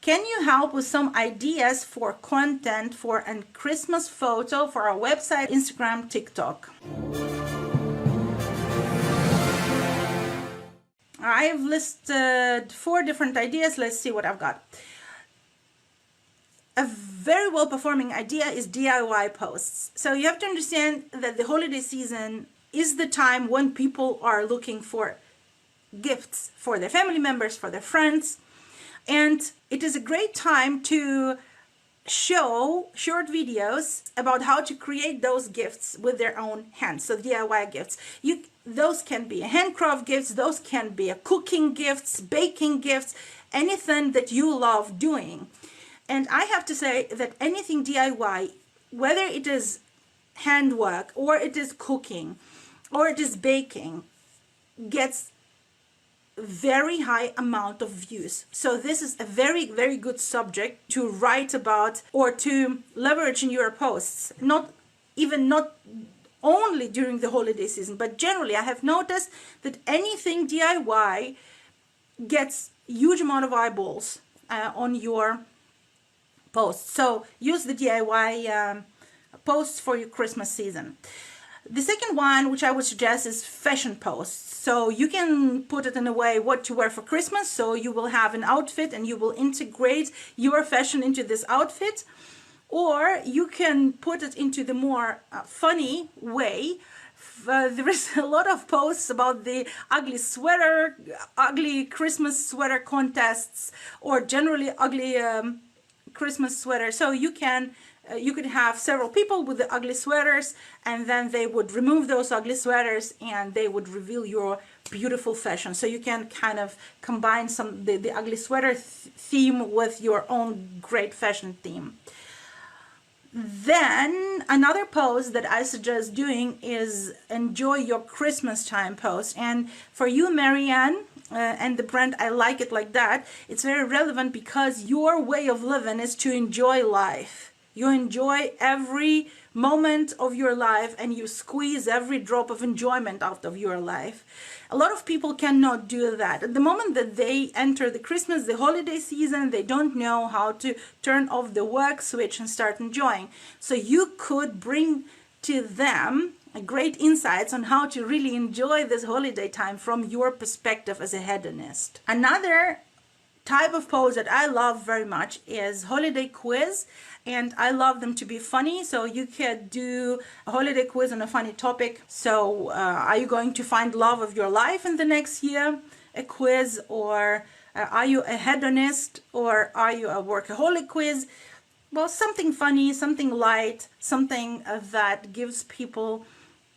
Can you help with some ideas for content for a Christmas photo for our website, Instagram, TikTok? I've listed 4 different ideas. Let's see what I've got. A very well performing idea is DIY posts. So you have to understand that the holiday season is the time when people are looking for gifts for their family members, for their friends. And it is a great time to show short videos about how to create those gifts with their own hands. So DIY gifts. Those can be handcraft gifts, those can be cooking gifts, baking gifts, anything that you love doing. And I have to say that anything DIY, whether it is handwork or it is cooking or it is baking, gets very high amount of views. So this is a very, very good subject to write about or to leverage in your posts. Not only during the holiday season, but generally I have noticed that anything DIY gets huge amount of eyeballs on your posts. So use the DIY posts for your Christmas season. The second one, which I would suggest, is fashion posts. So you can put it in a way what to wear for Christmas. So you will have an outfit and you will integrate your fashion into this outfit. Or you can put it into the more funny way. There is a lot of posts about the ugly Christmas sweater contests, or generally ugly Christmas sweater. So you could have several people with the ugly sweaters, and then they would remove those ugly sweaters and they would reveal your beautiful fashion. So you can kind of combine the ugly sweater theme with your own great fashion theme. Then another post that I suggest doing is enjoy your Christmas time post. And for you, Marianne, and the brand I Like It Like That, it's very relevant because your way of living is to enjoy life. You enjoy every moment of your life and you squeeze every drop of enjoyment out of your life. A lot of people cannot do that. At the moment that they enter the Christmas, the holiday season, they don't know how to turn off the work switch and start enjoying. So you could bring to them great insights on how to really enjoy this holiday time from your perspective as a hedonist. Another type of post that I love very much is holiday quiz, and I love them to be funny. So you could do a holiday quiz on a funny topic. So are you going to find love of your life in the next year? A quiz. Or are you a hedonist, or are you a workaholic quiz? Well, something funny, something light, something that gives people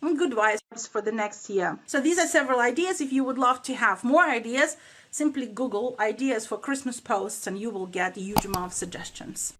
good vibes for the next year. So these are several ideas. If you would love to have more ideas, simply Google ideas for Christmas posts and you will get a huge amount of suggestions.